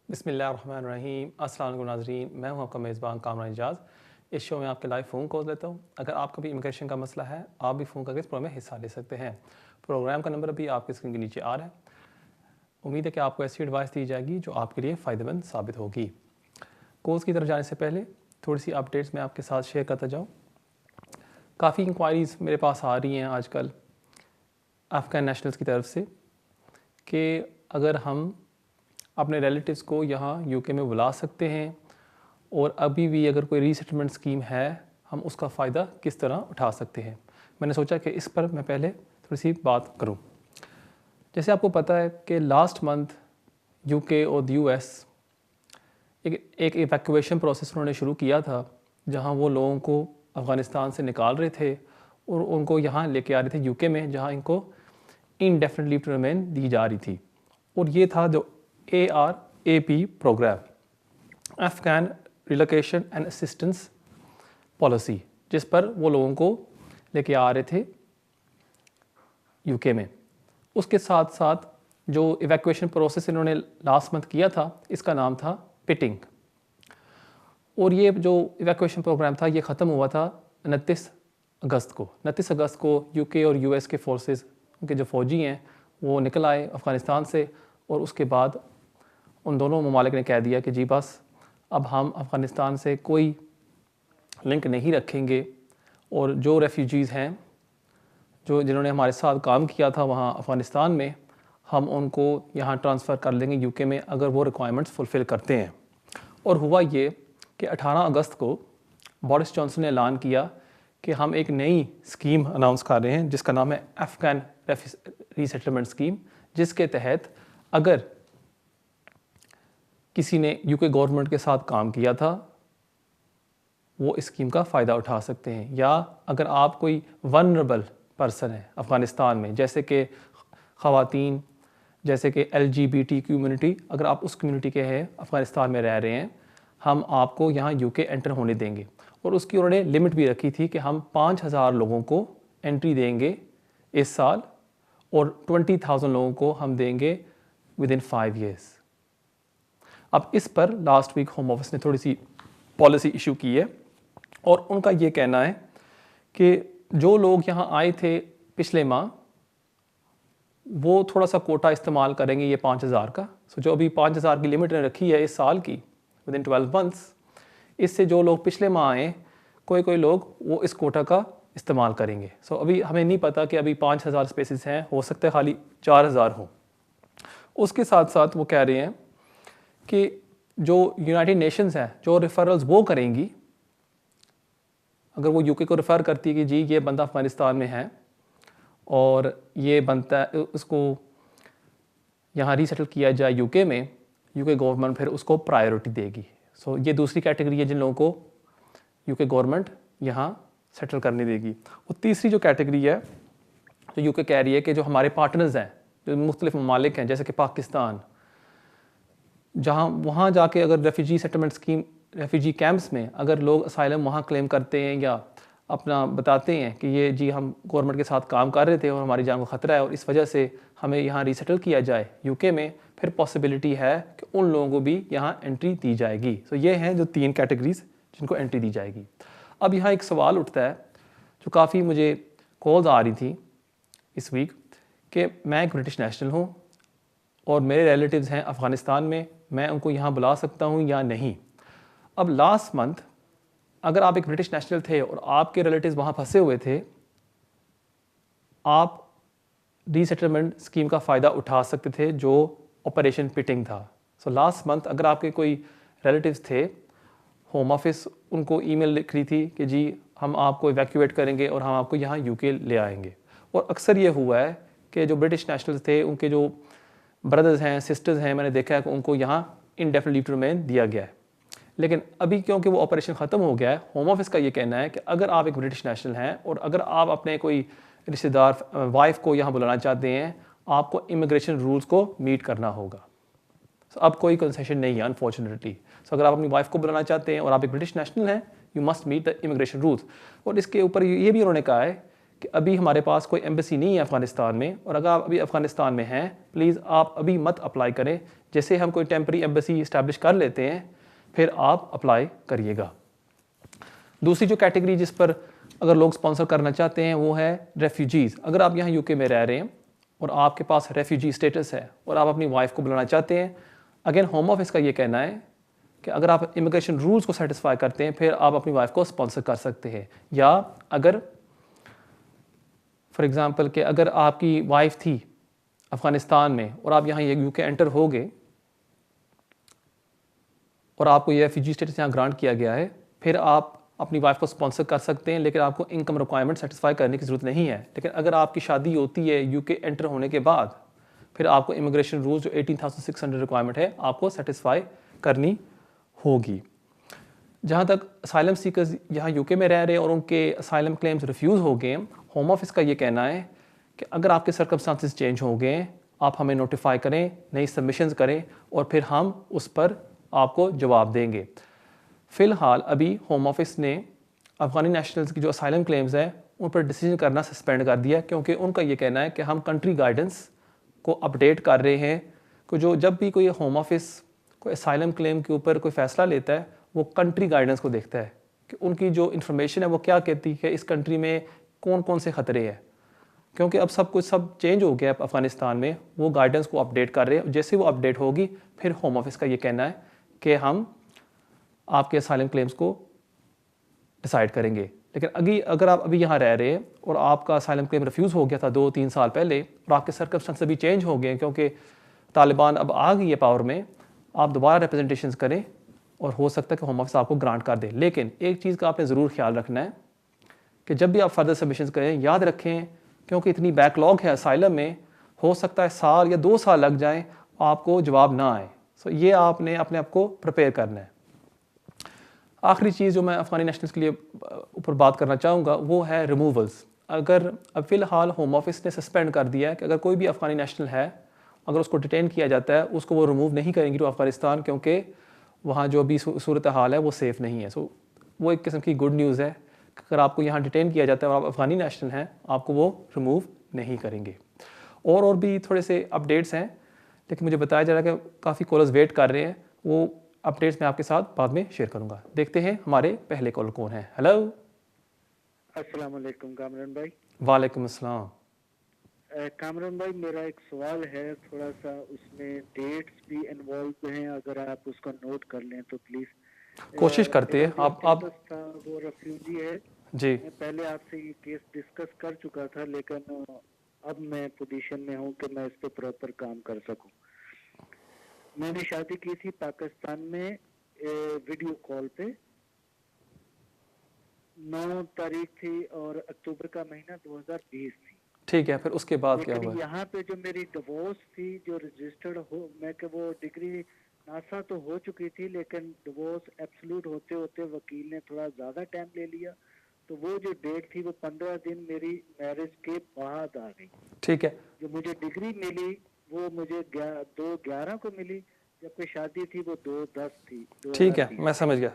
बिस्मिल्लाहिर्रहमानिर्रहीम। अस्सलाम वालेकुम नाज़रीन, मैं हूं आपका मेज़बान कामरान एजाज़। इस शो में आपके लाइव फ़ोन कॉल लेता हूं। अगर आपका भी इमिग्रेशन का मसला है, आप भी फ़ोन करके इस प्रोग्राम में हिस्सा ले सकते हैं। प्रोग्राम का नंबर भी आपकी स्क्रीन के नीचे आ रहा है। उम्मीद है कि आपको ऐसी एडवाइस दी जाएगी जो आपके लिए फ़ायदेमंद साबित होगी। कोर्स की तरफ जाने से पहले थोड़ी सी अपडेट्स मैं आपके साथ शेयर करता जाऊँ। काफ़ी इंक्वायरीज़ मेरे पास आ रही हैं आजकल अफ़गान नेशनल्स की तरफ से कि अगर हम अपने रिलेटिव्स को यहाँ यूके में बुला सकते हैं और अभी भी अगर कोई रीसेटलमेंट स्कीम है, हम उसका फ़ायदा किस तरह उठा सकते हैं। मैंने सोचा कि इस पर मैं पहले थोड़ी सी बात करूं। जैसे आपको पता है कि लास्ट मंथ यूके और यूएस एक इवैक्यूएशन प्रोसेस उन्होंने शुरू किया था, जहां वो लोगों को अफ़गानिस्तान से निकाल रहे थे और उनको यहाँ लेके आ रहे थे यूके में, जहाँ इनको इनडेफिनिट लीव टू रिमेन दी जा रही थी। और ये था जो ARAP programme, Afghan relocation and assistance policy, जिस पर वो लोगों को लेके आ रहे थे यूके में। उसके साथ साथ जो इवैक्यूएशन प्रोसेस इन्होंने लास्ट मंथ किया था, इसका नाम था पिटिंग। और ये जो इवैक्यूएशन प्रोग्राम था, ये ख़त्म हुआ था 29 अगस्त को। 29 अगस्त को यूके और यूएस के फोर्सेस, उनके जो फ़ौजी हैं, वो निकल आए अफ़गानिस्तान से। और उसके बाद उन दोनों ममालिक ने कह दिया कि जी बस, अब हम अफ़गानिस्तान से कोई लिंक नहीं रखेंगे और जो रेफ्यूजीज़ हैं, जिन्होंने हमारे साथ काम किया था वहाँ अफ़गानिस्तान में, हम उनको यहाँ ट्रांसफ़र कर लेंगे यूके में, अगर वो रिक्वायरमेंट्स फुलफ़िल करते हैं। और हुआ ये कि 18 अगस्त को बोरिस जॉनसन ने ऐलान किया कि हम एक नई स्कीम अनाउंस कर रहे हैं, जिसका नाम है अफ़गान रीसेटलमेंट स्कीम, जिसके तहत अगर किसी ने यूके गवर्नमेंट के साथ काम किया था, वो इस स्कीम का फ़ायदा उठा सकते हैं। या अगर आप कोई वनरेबल पर्सन है अफ़गानिस्तान में, जैसे कि ख़वातीन, जैसे कि LGBT कम्युनिटी, अगर आप उस कम्युनिटी के हैं, अफ़गानिस्तान में रह रहे हैं, हम आपको यहाँ यूके एंटर होने देंगे। और उसकी उन्होंने लिमिट भी रखी थी कि हम 5000 लोगों को एंट्री देंगे इस साल और 20,000 लोगों को हम देंगे विदिन 5 ईयर्स। अब इस पर लास्ट वीक होम ऑफिस ने थोड़ी सी पॉलिसी इशू की है और उनका ये कहना है कि जो लोग यहाँ आए थे पिछले माह, वो थोड़ा सा कोटा इस्तेमाल करेंगे ये 5000 का। सो जो अभी 5000 की लिमिट ने रखी है इस साल की, विदिन 12 मंथ्स, इससे जो लोग पिछले माह आए, कोई लोग वो इस कोटा का इस्तेमाल करेंगे। सो अभी हमें नहीं पता कि अभी 5000 स्पेसिस हैं, हो सकता है खाली 4000 हों। उसके साथ साथ वो कह रहे हैं कि जो यूनाइटेड नेशंस है, जो रेफरल्स वो करेंगी, अगर वो यूके को रेफ़र करती है कि जी ये बंदा अफ़गानिस्तान में है और ये बनता है उसको यहाँ रीसेटल किया जाए यूके में, यूके गवर्नमेंट फिर उसको प्रायोरिटी देगी। सो ये दूसरी कैटेगरी है जिन लोगों को यूके गवर्नमेंट यहाँ सेटल करने देगी। और तीसरी जो कैटेगरी है, जो यूके कह रही है कि जो हमारे पार्टनर्स हैं, जो मुख्तलिफ ममालिक हैं, जैसे कि पाकिस्तान, जहाँ वहाँ जाके अगर refugee settlement scheme, refugee camps में अगर लोग असाइलम वहाँ क्लेम करते हैं या अपना बताते हैं कि ये जी हम गवर्नमेंट के साथ काम कर रहे थे और हमारी जान को ख़तरा है और इस वजह से हमें यहाँ रीसेटल किया जाए यूके में, फिर पॉसिबिलिटी है कि उन लोगों को भी यहाँ एंट्री दी जाएगी। तो ये हैं जो 3 कैटेगरीज जिनको एंट्री दी जाएगी। अब यहाँ एक सवाल उठता है, जो काफ़ी मुझे कॉल्स आ रही थी इस वीक, कि मैं एक ब्रिटिश नेशनल हूँ और मेरे रिलेटिव्स हैं अफ़गानिस्तान में, मैं उनको यहाँ बुला सकता हूँ या नहीं। अब लास्ट मंथ अगर आप एक ब्रिटिश नेशनल थे और आपके रिलेटिव्स वहाँ फंसे हुए थे, आप रीसेटलमेंट स्कीम का फ़ायदा उठा सकते थे, जो ऑपरेशन पिटिंग था। सो लास्ट मंथ अगर आपके कोई रिलेटिव्स थे, होम ऑफिस उनको ईमेल लिख रही थी कि जी हम आपको इवैक्यूएट करेंगे और हम आपको यहाँ यूके ले आएंगे। और अक्सर ये हुआ है कि जो ब्रिटिश नेशनल्स थे, उनके जो ब्रदर्स हैं, सिस्टर्स हैं, मैंने देखा है कि उनको यहाँ इनडेफिनिट लीव टू रिमेन दिया गया है। लेकिन अभी क्योंकि वो ऑपरेशन ख़त्म हो गया है, होम ऑफिस का ये कहना है कि अगर आप एक ब्रिटिश नेशनल हैं और अगर आप अपने कोई रिश्तेदार वाइफ को यहाँ बुलाना चाहते हैं, आपको इमिग्रेशन रूल्स को मीट करना होगा। अब कोई कंसेशन नहीं है अनफॉर्चुनेटली। अगर आप अपनी वाइफ को बुलाना चाहते हैं और आप एक ब्रिटिश नेशनल हैं, you must meet the immigration rules. और इसके ऊपर ये भी उन्होंने कहा है कि अभी हमारे पास कोई एम्बेसी नहीं है अफ़गानिस्तान में, और अगर आप अभी अफ़गानिस्तान में हैं प्लीज़ आप अभी मत अप्लाई करें। जैसे हम कोई टेम्परी एम्बेसी इस्टेब्लिश कर लेते हैं फिर आप अप्लाई करिएगा। दूसरी जो कैटेगरी जिस पर अगर लोग स्पॉन्सर करना चाहते हैं वो है रेफ्यूजीज़। अगर आप यहाँ यूके में रह रहे हैं और आपके पास रेफ्यूजी स्टेटस है और आप अपनी वाइफ को बुलाना चाहते हैं, अगेन होम ऑफिस का ये कहना है कि अगर आप इमिग्रेशन रूल्स को सेटिस्फाई करते हैं फिर आप अपनी वाइफ को स्पॉन्सर कर सकते हैं। या अगर फॉर एग्ज़ाम्पल कि अगर आपकी वाइफ थी अफ़गानिस्तान में और आप यहाँ यूके एंटर हो गए और आपको ये रेफ्यूजी स्टेटस यहाँ ग्रांट किया गया है, फिर आप अपनी वाइफ को स्पॉन्सर कर सकते हैं, लेकिन आपको इनकम रिक्वायरमेंट सेटिस्फाई करने की ज़रूरत नहीं है। लेकिन अगर आपकी शादी होती है यूके एंटर होने के बाद, फिर आपको इमिग्रेशन रूल्स जो 18,600 रिक्वायरमेंट है आपको सेटिस्फाई करनी होगी। जहाँ तक असाइलम सीकर्स यहाँ यूके में रह रहे हैं और उनके असाइलम क्लेम्स रिफ्यूज़ हो गए, होम ऑफिस का ये कहना है कि अगर आपके सर्कमस्टांसिस चेंज हो गए आप हमें नोटिफाई करें, नई सबमिशंस करें और फिर हम उस पर आपको जवाब देंगे। फ़िलहाल अभी होम ऑफिस ने अफ़गानी नेशनल्स की जो असाइलम क्लेम्स हैं उन पर डिसीजन करना सस्पेंड कर दिया, क्योंकि उनका ये कहना है कि हम कंट्री गाइडेंस को अपडेट कर रहे हैं कि जो जब भी कोई होम ऑफिस कोई असाइलम क्लेम के ऊपर कोई फ़ैसला लेता है वो कंट्री गाइडेंस को देखता है कि उनकी जो इन्फॉर्मेशन है वो क्या कहती है, इस कंट्री में कौन कौन से ख़तरे हैं। क्योंकि अब सब चेंज हो गया है अफ़गानिस्तान में, वो गाइडेंस को अपडेट कर रहे हैं। जैसे वो अपडेट होगी फिर होम ऑफिस का ये कहना है कि हम आपके असाइलम क्लेम्स को डिसाइड करेंगे। लेकिन अगर आप अभी यहाँ रह रहे हैं और आपका असाइलम क्लेम रिफ्यूज़ हो गया था 2-3 साल पहले और आपके सर्कमस्टेंस अभी चेंज हो गए क्योंकि तालिबान अब आ गई है पावर में, आप दोबारा रिप्रेजेंटेशंस करें और हो सकता है कि होम ऑफिस आपको ग्रांट कर दे। लेकिन एक चीज़ का आपने ज़रूर ख्याल रखना है कि जब भी आप फर्दर सबमिशंस करें याद रखें, क्योंकि इतनी बैकलॉग है असाइलम में, हो सकता है साल या 2 साल लग जाएँ आपको जवाब ना आए। सो ये आपने अपने आप को प्रिपेयर करना है। आखिरी चीज़ जो मैं अफ़गानी नेशनल्स के लिए ऊपर बात करना चाहूँगा वो है रिमूवल्स। अगर अब फ़िलहाल होम ऑफिस ने सस्पेंड कर दिया है कि अगर कोई भी अफ़गानी नेशनल है अगर उसको डिटेन किया जाता है उसको वो रिमूव नहीं करेंगी टू अफ़गानिस्तान, क्योंकि वहाँ जो अभी सूरत हाल है वो सेफ़ नहीं है। सो वो एक किस्म की गुड न्यूज़ है, अगर आपको यहाँ डिटेन किया जाता है और आप अफ़गानी नेशनल हैं आपको वो रिमूव नहीं करेंगे। और भी थोड़े से अपडेट्स हैं, लेकिन मुझे बताया जा रहा है कि काफ़ी कॉलर्स वेट कर रहे हैं, वो अपडेट्स मैं आपके साथ बाद में शेयर करूंगा। देखते हैं हमारे पहले कॉलर कौन है। हेलो, अस्सलाम वालेकुम कामरान भाई। वालेकुम अस्सलाम। कामरान भाई मेरा एक सवाल है, थोड़ा सा उसमें डेट्स भी इन्वॉल्व हैं, अगर आप उसका नोट कर लें तो प्लीज। कोशिश करते हैं। आप था वो रेफ्यूजी है जी। मैं पहले आपसे ये केस डिस्कस कर चुका था, लेकिन अब मैं पोजीशन में हूँ कि मैं इस पे प्रॉपर काम कर सकूं। मैंने शादी की थी पाकिस्तान में वीडियो कॉल पे, 9 तारीख थी और अक्टूबर का महीना 2020 थी। ठीक है, फिर उसके बाद क्या हुआ? यहाँ पे जो मेरी डिवोर्स थी जो रजिस्टर्ड हो, मैं कि वो डिग्री नासा तो हो चुकी थी, लेकिन डिवोर्स एब्सोल्यूट होते होते वकील ने थोड़ा ज्यादा टाइम ले लिया, तो वो जो डेट थी वो 15 दिन मेरी मैरिज के बाद आ गई। ठीक है। जो मुझे डिग्री मिली वो मुझे 2/11 को मिली, जबकि शादी थी वो 2/10 थी। ठीक है, मैं समझ गया।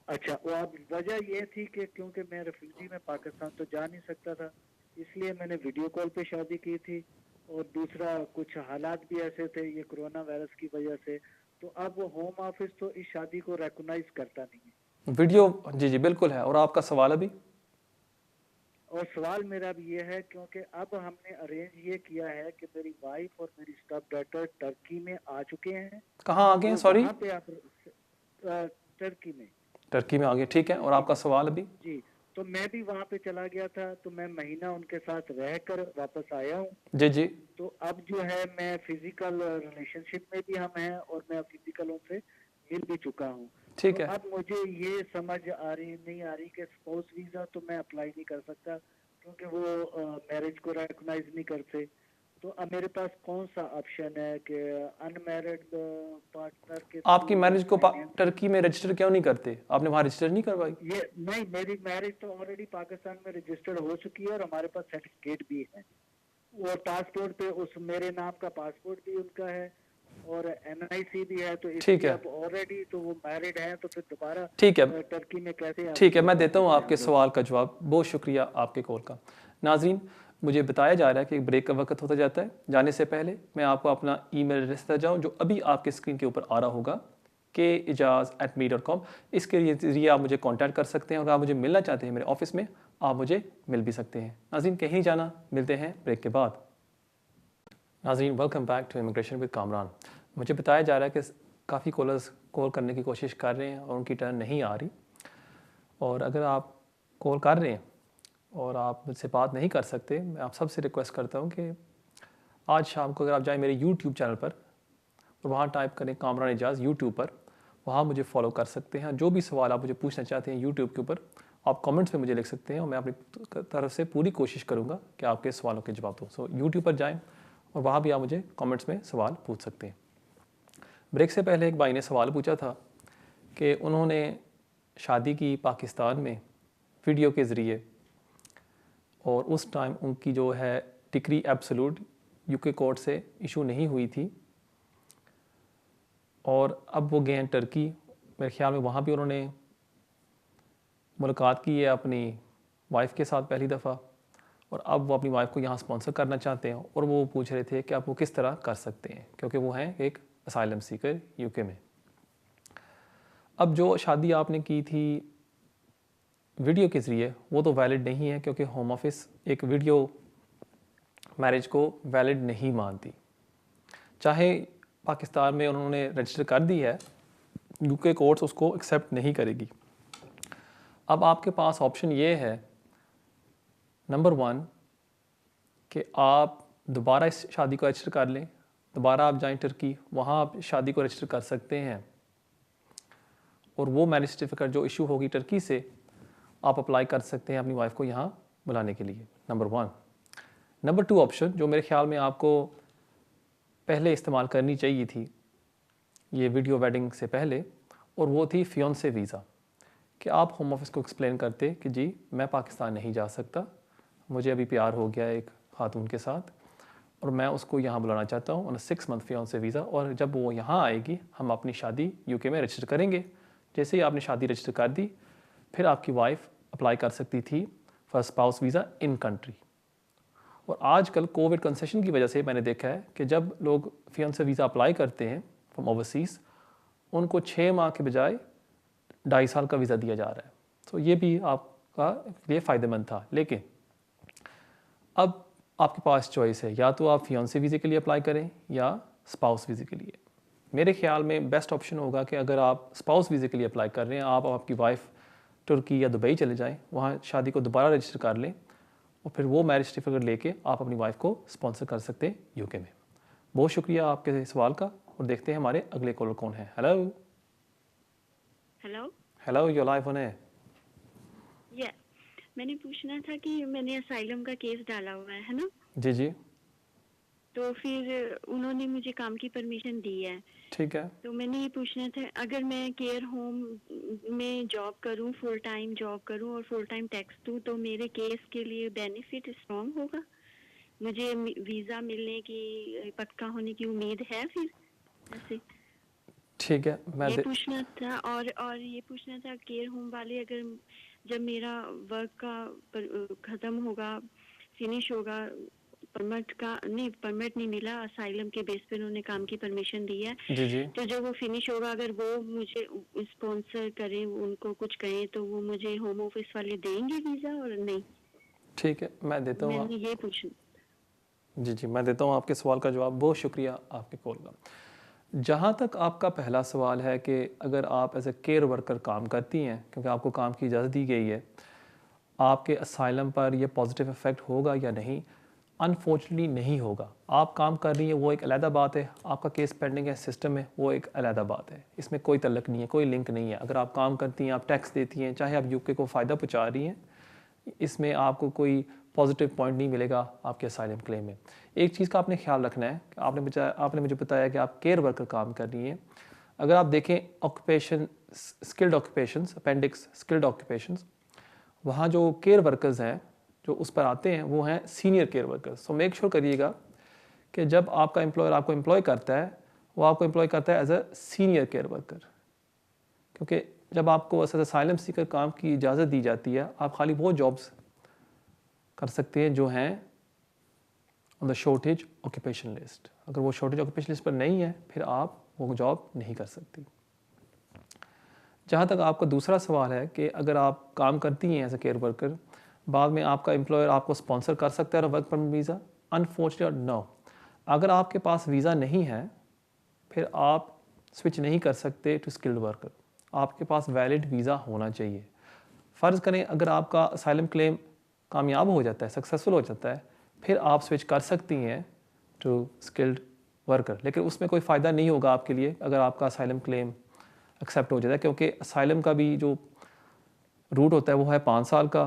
अच्छा, वो अब वजह ये थी कि क्योंकि मैं रेफ्यूजी में पाकिस्तान तो जा नहीं सकता था, इसलिए मैंने वीडियो कॉल पे शादी की थी, और दूसरा कुछ हालात भी ऐसे थे ये कोरोना वायरस की वजह से, तो अब वो होम ऑफिस तो इस शादी को रिकॉग्नाइज करता नहीं है। वीडियो जी बिल्कुल है। और आपका सवाल अभी? और सवाल मेरा अब ये है, क्योंकि अब हमने अरेंज ये किया है कि मेरी वाइफ और मेरी स्टॉप डॉटर टर्की में आ चुके हैं। कहाँ आ गए हैं? सॉरी, पे आप टर्की में। टर्की में आ गए, ठीक है। और आपका सवाल अभी? जी, तो मैं भी वहाँ पे चला गया था, तो मैं महीना उनके साथ रहकर वापस आया हूँ। जी जी। तो अब जो है मैं फिजिकल रिलेशनशिप में भी हम हैं और मैं फिजिकल उनसे मिल भी चुका हूँ। ठीक तो है। अब मुझे ये समझ नहीं आ रही कि स्पाउस वीजा तो मैं अप्लाई नहीं कर सकता, क्योंकि वो मैरिज को रिकॉग्नाइज नहीं करते। तो अब मेरे पास कौन सा ऑप्शन है कि अनमैरिड पार्टनर के आपकी मैरिज को टर्की में रजिस्टर क्यों नहीं करते? आपने वहाँ रजिस्टर नहीं करवाई? ये नहीं, मेरी मैरिज तो ऑलरेडी पाकिस्तान में रजिस्टर्ड हो चुकी है और हमारे पास सर्टिफिकेट भी है, और पासपोर्ट पे उस मेरे नाम का पासपोर्ट भी उनका है, और NIC भी है, तो ठीक इसलिए है, अब ऑलरेडी तो वो मैरिड हैं, तो फिर दोबारा ठीक है, टर्की में कैसे आप ठीक है, मैं काम देता हूँ करें आपके हम लोग। सवाल का जवाब। बहुत शुक्रिया आपके कॉल का। नाज़रीन, मुझे बताया जा रहा है कि ब्रेक का वक्त होता जाता है। जाने से पहले मैं आपको अपना ईमेल एड्रेस देता जाऊँ, जो अभी आपके स्क्रीन के ऊपर आ रहा होगा, kejaz@me.com। इसके जरिए आप मुझे कांटेक्ट कर सकते हैं, और आप मुझे मिलना चाहते हैं मेरे ऑफिस में, आप मुझे मिल भी सकते हैं। नाज़रीन, कहीं जाना, मिलते हैं ब्रेक के बाद। नाज़रीन, welcome back to immigration with Kamran. मुझे बताया जा रहा है कि काफ़ी कॉलर्स कॉल करने की कोशिश कर रहे हैं और उनकी टर्न नहीं आ रही। और अगर आप कॉल कर रहे हैं और आप मुझसे बात नहीं कर सकते, मैं आप सबसे रिक्वेस्ट करता हूँ कि आज शाम को अगर आप जाएं मेरे यूट्यूब चैनल पर और वहाँ टाइप करें कामरान एजाज यूट्यूब पर, वहाँ मुझे फॉलो कर सकते हैं। जो भी सवाल आप मुझे पूछना चाहते हैं यूट्यूब के ऊपर, आप कमेंट्स में मुझे लिख सकते हैं और मैं अपनी तरफ से पूरी कोशिश करूँगा कि आपके सवालों के जवाब दूँ। सो यूट्यूब पर जाएँ और वहाँ भी आप मुझे कमेंट्स में सवाल पूछ सकते हैं। ब्रेक से पहले एक भाई ने सवाल पूछा था कि उन्होंने शादी की पाकिस्तान में वीडियो के ज़रिए, और उस टाइम उनकी जो है डिक्री एब्सोल्यूट यूके कोर्ट से इशू नहीं हुई थी, और अब वो गए हैं टर्की। मेरे ख्याल में वहाँ भी उन्होंने मुलाकात की है अपनी वाइफ के साथ पहली दफ़ा, और अब वो अपनी वाइफ को यहाँ स्पॉन्सर करना चाहते हैं, और वो पूछ रहे थे कि आप वो किस तरह कर सकते हैं, क्योंकि वो हैं एक असाइलम सीकर यूके में। अब जो शादी आपने की थी वीडियो के ज़रिए, वो तो वैलिड नहीं है, क्योंकि होम ऑफिस एक वीडियो मैरिज को वैलिड नहीं मानती। चाहे पाकिस्तान में उन्होंने रजिस्टर कर दी है, यूके कोर्ट्स उसको एक्सेप्ट नहीं करेगी। अब आपके पास ऑप्शन ये है, नंबर 1, कि आप दोबारा इस शादी को रजिस्टर कर लें, दोबारा आप जाएं टर्की, वहाँ आप शादी को रजिस्टर कर सकते हैं, और वो मैरिज सर्टिफिकेट जो इशू होगी टर्की से, आप अप्लाई कर सकते हैं अपनी वाइफ को यहाँ बुलाने के लिए। नंबर 1। नंबर 2 ऑप्शन, जो मेरे ख्याल में आपको पहले इस्तेमाल करनी चाहिए थी ये वीडियो वेडिंग से पहले, और वो थी फियोंसे वीज़ा, कि आप होम ऑफिस को एक्सप्लेन करते कि जी मैं पाकिस्तान नहीं जा सकता, मुझे अभी प्यार हो गया एक खातून के साथ, और मैं उसको यहाँ बुलाना चाहता हूँ ऑन 6 मंथ फियोंसे वीज़ा, और जब वो यहाँ आएगी हम अपनी शादी यूके में रजिस्टर करेंगे। जैसे ही आपने शादी रजिस्टर कर दी, फिर आपकी वाइफ अप्लाई कर सकती थी for spouse visa in country. और आजकल कोविड कंसेशन की वजह से मैंने देखा है कि जब लोग फियोंसे वीज़ा अप्लाई करते हैं फ्रॉम ओवरसीज़, उनको 6 माह के बजाय 2.5 साल का वीज़ा दिया जा रहा है। तो ये भी आपका लिए फ़ायदेमंद था। लेकिन अब आपके पास चॉइस है, या तो आप फियोंसे वीज़े के लिए अप्लाई करें या स्पाउस वीज़े के लिए। मेरे ख्याल में बेस्ट ऑप्शन होगा कि अगर आप स्पाउस वीज़े के लिए अप्लाई कर रहे हैं, आप आपकी वाइफ तुर्की या दुबई चले जाएं, वहाँ शादी को दोबारा रजिस्टर कर लें, और फिर वो मैरिज सर्टिफिकेट लेके आप अपनी वाइफ को स्पॉन्सर कर सकते हैं यूके में। बहुत शुक्रिया आपके सवाल का, और देखते हैं हमारे अगले कॉलर कौन है। Hello hello hello, you live on air. या मैंने पूछना था कि मैंने असाइलम का केस डाला हुआ है ना, जी जी, तो फिर उन्होंने मुझे काम की परमिशन दी है। ठीक है। तो मैंने ये पूछना था, अगर मैं केयर होम में जॉब करूं, फुल टाइम जॉब करूं और फुल टाइम टैक्स दूं, तो मेरे केस के लिए बेनिफिट स्ट्रॉन्ग होगा? मुझे वीज़ा मिलने की, पक्का होने की उम्मीद है फिर ऐसे? ठीक है, ये पूछना था। और ये पूछना था, केयर होम वाले अगर जब मेरा वर्क का ख़त्म होगा, फिनिश होगा, परमिट नहीं मिला, असाइलम के बेस पे उन्होंने काम की परमिशन दी है, जी जी, तो जब वो फिनिश होगा, अगर वो मुझे स्पॉन्सर करें, उनको कुछ कहें, तो वो मुझे होम ऑफिस वाले देंगे वीज़ा और नहीं? ठीक है, मैं देता हूँ। मैंने ये पूछना। जी जी, मैं देता हूँ आपके सवाल का जवाब। बहुत शुक्रिया आपके कॉल का। जहाँ तक आपका पहला सवाल है कि अगर आप एज ए केयर वर्कर काम करती हैं, क्योंकि आपको काम की इजाज़त दी गई है, आपके असाइलम पर यह पॉजिटिव इफ़ेक्ट होगा या नहीं, अनफॉर्चुनेटली नहीं होगा। आप काम कर रही हैं वो एक अलहदा बात है, आपका केस पेंडिंग है सिस्टम में वो एक अलहदा बात है, इसमें कोई तल्लक नहीं है, कोई लिंक नहीं है। अगर आप काम करती हैं, आप टैक्स देती हैं, चाहे आप यूके को फ़ायदा पहुँचा रही हैं, इसमें आपको कोई पॉजिटिव पॉइंट नहीं मिलेगा आपके असाइलम क्लेम में। एक चीज़ का आपने ख्याल रखना है, आपने मुझे बताया कि आप केयर वर्कर काम कर रही हैं। अगर आप देखें occupation, skilled occupations, appendix skilled occupations, वहाँ जो केयर वर्कर्स हैं जो उस पर आते हैं वो हैं senior care workers. So make sure करिएगा कि जब आपका एम्प्लॉयर आपको एम्प्लॉय करता है वो आपको एम्प्लॉय करता है as a senior care worker, क्योंकि जब आपको एज असाइलम सीकर काम की इजाज़त दी जाती है, आप खाली वो जॉब्स कर सकते हैं जो हैं on the shortage occupation list. अगर वो शॉर्टेज ऑक्यूपेशन लिस्ट पर नहीं है, फिर आप वो जॉब नहीं कर सकती। जहाँ तक आपका दूसरा सवाल है कि अगर आप काम करती हैं एज ए केयर वर्कर, बाद में आपका एम्प्लॉयर आपको स्पॉन्सर कर सकता है work permit visa, unfortunate no. अगर आपके पास वीज़ा नहीं है, फिर आप स्विच नहीं कर सकते टू स्किल्ड वर्कर। आपके पास वैलिड वीज़ा होना चाहिए। फ़र्ज़ करें अगर आपका असाइलम क्लेम कामयाब हो जाता है, सक्सेसफुल हो जाता है, फिर आप स्विच कर सकती हैं टू स्किल्ड वर्कर, लेकिन उसमें कोई फ़ायदा नहीं होगा आपके लिए अगर आपका असाइलम क्लेम एक्सेप्ट हो जाता है, क्योंकि असाइलम का भी जो रूट होता है वो है 5 साल का,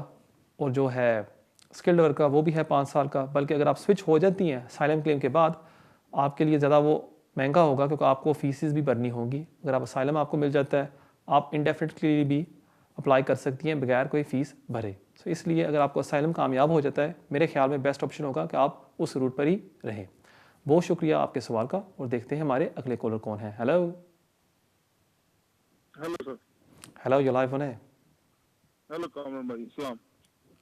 और जो है स्किल्ड वर्क का वो भी है 5 साल का। बल्कि अगर आप स्विच हो जाती हैं असाइलम क्लेम के बाद, आपके लिए ज़्यादा वो महंगा होगा, क्योंकि आपको फीसिस भी भरनी होगी। अगर आप असाइलम आपको मिल जाता है, आप इंडेफिनिटली भी अप्लाई कर सकती हैं बगैर कोई फ़ीस भरे। सो इसलिए अगर आपको असाइलम कामयाब हो जाता है, मेरे ख्याल में बेस्ट ऑप्शन होगा कि आप उस रूट पर ही रहें। बहुत शुक्रिया आपके सवाल का, और देखते हैं हमारे अगले कॉलर कौन है। Hello hello sir. Hello, you live on है। हेलो कामरान भाई, सलाम।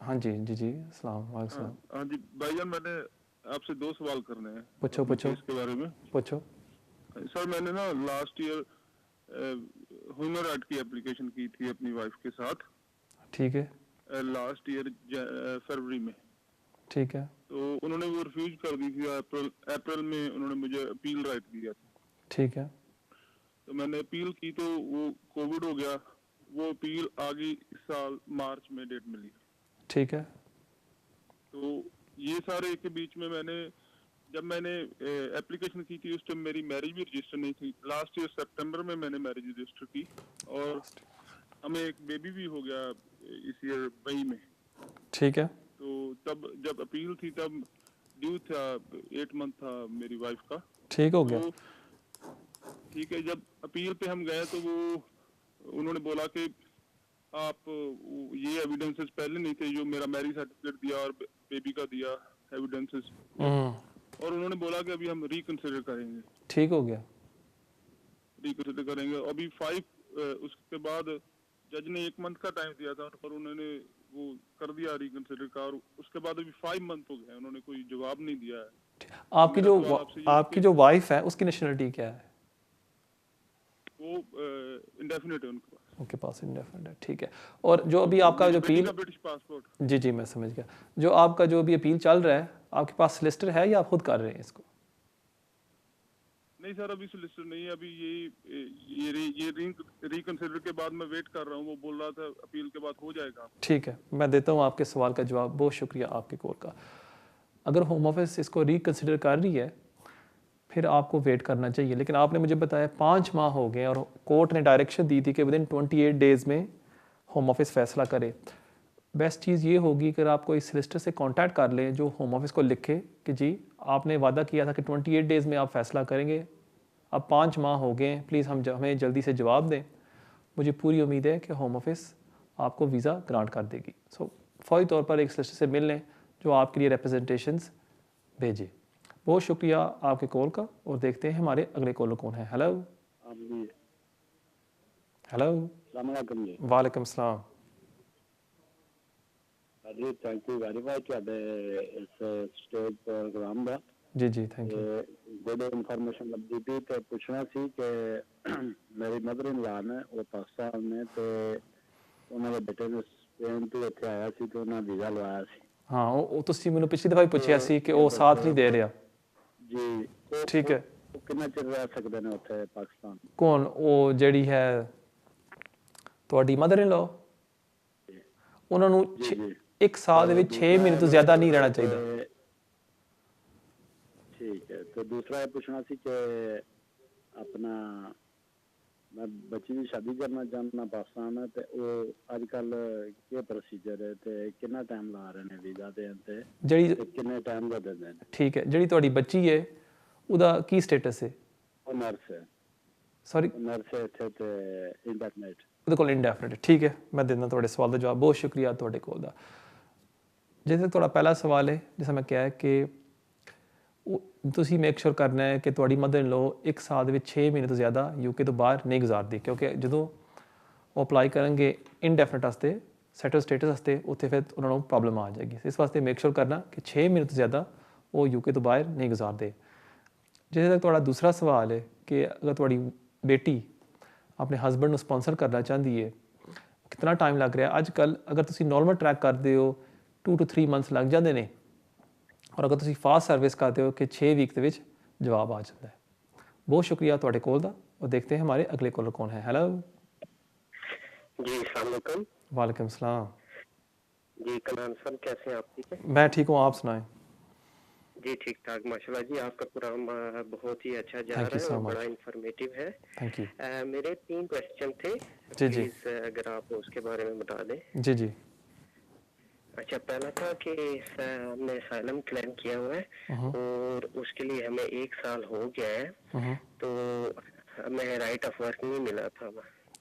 हाँ जी जी जी, अस्सलाम वालेकुम। हाँ जी भाईजान, मैंने आपसे 2 सवाल करने हैं। पूछो पूछो इसके बारे में पूछो। सर, मैंने ना लास्ट ईयर ह्यूमन राइट की एप्लीकेशन की थी अपनी वाइफ के साथ। ठीक है। लास्ट ईयर फरवरी में। ठीक है। तो उन्होंने वो रिफ्यूज कर दी थी। अप्रैल में उन्होंने मुझे अपील राइट दिया था। ठीक है। तो मैंने अपील की, तो वो कोविड हो गया। वो अपील आ गई इस साल मार्च में डेट मिली। ठीक है। तो ये सारे के बीच में जब मैंने एप्लीकेशन की थी, उस टाइम मेरी मैरिज भी रजिस्टर नहीं थी। लास्ट ईयर सितंबर में मैंने मैरिज रजिस्टर की, और हमें एक बेबी भी हो गया इस ईयर मई में। ठीक है। तो तब जब अपील थी, तब ड्यू था 8 मंथ था मेरी वाइफ का। ठीक हो गया। तो ठीक है, जब अपील पे हम गए, तो वो उन्होंने बोला कि आप ये एविडेंसेस पहले नहीं थे जो मेरा मैरिज सर्टिफिकेट दिया और बेबी का दिया एविडेंसेस, और उन्होंने बोला कि अभी हम रिकंसिडर करेंगे। ठीक हो गया। रिकंसिडर करेंगे। अभी 5 उसके बाद जज ने 1 मंथ का टाइम दिया था, और उन्होंने वो कर दिया रिकंसिडर का, और उसके बाद अभी 5 मंथ हो गए, उन्होंने कोई जवाब नहीं दिया है। आपकी जो वाइफ है उसकी नेशनलिटी क्या है? वो इंडेफिनिट है उनके पास इंडेफिनिट है। ठीक है। और जो अभी आपका जो अपील, ब्रिटिश पासपोर्ट। जी जी मैं समझ गया। जो आपका जो अभी अपील चल रहा है, आपके पास सोलिसिटर है या आप खुद कर रहे हैं इसको? नहीं सर, अभी सोलिसिटर नहीं है। अभी ये रिकंसिडर के बाद मैं वेट कर रहा हूँ। वो बोल रहा था अपील के बाद हो जाएगा। ठीक है, मैं देता हूँ आपके सवाल का जवाब। बहुत शुक्रिया आपके कॉल का। अगर होम ऑफिस इसको रिकंसिडर कर रही है, फिर आपको वेट करना चाहिए। लेकिन आपने मुझे बताया 5 माह हो गए, और कोर्ट ने डायरेक्शन दी थी कि विदिन 28 डेज़ में होम ऑफिस फैसला करे। बेस्ट चीज़ ये होगी कि आप कोई सोलिसिटर से कांटेक्ट कर लें जो होम ऑफिस को लिखे कि जी आपने वादा किया था कि 28 डेज़ में आप फैसला करेंगे, अब 5 माह हो गए, प्लीज़ हमें जल्दी से जवाब दें। मुझे पूरी उम्मीद है कि होम ऑफिस आपको वीज़ा ग्रांट कर देगी। सो फौरी तौर पर एक सोलिसिटर से मिल लें जो आपके लिए रिप्रेजेंटेशंस भेजे। बहुत शुक्रिया आपके कॉल का, और देखते हैं हमारे अगले कॉलर कौन है। हेलो हेलो, वालेकुम सलाम जी। थैंक यू वेरी मच इस स्टेज प्रोग्राम का। जी जी थैंक यू। गुड इन्फॉर्मेशन लगी थी। तो पूछना सी कि मेरी मदर इन लॉ ने वो पाकिस्तान में, तो उन्होंने बेटे ने स्पेन तो इत्थे आया सी, तो उन्होंने वीज़ा लवाया सी। हाँ, वो तुसीं मैनूं पिछली दफ़ा भी पुछया सी कि वो साथ नहीं दे रहा जी। ठीक है। वो कितना चिर रह सकते हैं उत्थे पाकिस्तान? कौन? वो ਜਿਹੜੀ है ਤੁਹਾਡੀ मदर इन लॉ, ਉਹਨਾਂ ਨੂੰ 1 ਸਾਲ ਦੇ ਵਿੱਚ 6 ਮਹੀਨੇ ਤੋਂ ਜ਼ਿਆਦਾ नहीं रहना चाहिए। ठीक है। तो दूसरा ये पूछना सी कि अपना मैं बच्ची की शादी करना चाहना पाकिस्तान है, तो वो अजकल क्या प्रोसीजर है, तो कितना टाइम ला रहे हैं वीज़ा देने ते, ਜਿਹੜੀ कितने टाइम का देते हैं? ठीक है, ਜਿਹੜੀ ਤੁਹਾਡੀ ਬੱਚੀ ਹੈ ਉਹਦਾ ਕੀ ਸਟੇਟਸ ਹੈ? वो नर्स है। सॉरी, नर्स है इत्थे ते इंडेफिनिट। ਉਹਦੇ ਕੋਲ ਇੰਡੈਫੀਨਿਟ। ਠੀਕ ਹੈ, ਮੈਂ ਦਿੰਦਾ ਤੁਹਾਡੇ ਸਵਾਲ ਦਾ ਜਵਾਬ। ਬਹੁਤ ਸ਼ੁਕਰੀਆ ਤੁਹਾਡੇ ਕੋਲ ਦਾ। जैसे थोड़ा पहला सवाल है, जैसा मैं क्या है कि ਤੁਸੀਂ ਮੇਕ ਸ਼ੋਰ ਕਰਨਾ ਹੈ ਕਿ ਤੁਹਾਡੀ ਮਦਰ ਇਨ ਲੋ ਇੱਕ ਸਾਲ ਦੇ ਵਿੱਚ 6 ਮਹੀਨੇ ਤੋਂ ਜ਼ਿਆਦਾ ਯੂਕੇ ਤੋਂ ਬਾਹਰ ਨਹੀਂ ਗੁਜ਼ਾਰਦੀ, ਕਿਉਂਕਿ ਜਦੋਂ ਉਹ ਅਪਲਾਈ ਕਰਨਗੇ ਇਨਡੈਫੀਨਿਟ ਵਾਸਤੇ, ਸੈਟਲ ਸਟੇਟਸ ਵਾਸਤੇ, ਉੱਥੇ ਫਿਰ ਉਹਨਾਂ ਨੂੰ ਪ੍ਰੋਬਲਮ ਆ ਜਾਏਗੀ। ਇਸ ਵਾਸਤੇ ਮੇਕ ਸ਼ੋਰ ਕਰਨਾ ਕਿ 6 ਮਹੀਨੇ ਤੋਂ ਜ਼ਿਆਦਾ ਉਹ ਯੂਕੇ ਤੋਂ ਬਾਹਰ ਨਹੀਂ ਗੁਜ਼ਾਰਦੇ। ਜਿੱਥੇ ਤੱਕ ਤੁਹਾਡਾ ਦੂਸਰਾ ਸਵਾਲ ਹੈ ਕਿ ਅਗਰ ਤੁਹਾਡੀ ਬੇਟੀ ਆਪਣੇ ਹਸਬੈਂਡ ਨੂੰ ਸਪਾਂਸਰ ਕਰਨਾ ਚਾਹੁੰਦੀ ਹੈ, ਕਿੰਨਾ ਟਾਈਮ ਲੱਗ ਰਿਹਾ? ਅੱਜ ਕੱਲ੍ਹ ਅਗਰ ਤੁਸੀਂ ਨੋਰਮਲ ਟਰੈਕ ਕਰਦੇ ਹੋ 2 to 3 ਮੰਥਸ ਲੱਗ ਜਾਂਦੇ ਨੇ, ਔਰ ਅਗਰ ਤੁਸੀਂ ਫਾਸਟ ਸਰਵਿਸ ਕਰਦੇ ਹੋ ਕਿ 6 ਵੀਕ ਦੇ ਵਿੱਚ ਜਵਾਬ ਆ ਜਾਂਦਾ ਹੈ। ਬਹੁਤ ਸ਼ੁਕਰੀਆ ਤੁਹਾਡੇ ਕੋਲ ਦਾ, और देखते हैं हमारे अगले कॉलर कौन है। हेलो जी, अस्सलाम वालेकुम। वालेकुम सलाम। जी कनान साहब, कैसे हैं आप? ठीक है मैं ठीक हूँ, आप सुनाएं। जी, ठीक ठाक माशाल्लाह जी। आपका प्रोग्राम बहुत ही अच्छा जा Thank you रहा है so और much. बड़ा इंफॉर्मेटिव है। Thank you. मेरे 3 क्वेश्चन थे, जी जी प्लीज अगर आप उसके बारे में बता दें। जी जी। अच्छा, पहला था कि हमने असाइलम क्लेम किया हुआ है और उसके लिए हमें 1 साल हो गया है, तो हमें राइट ऑफ वर्क नहीं मिला था।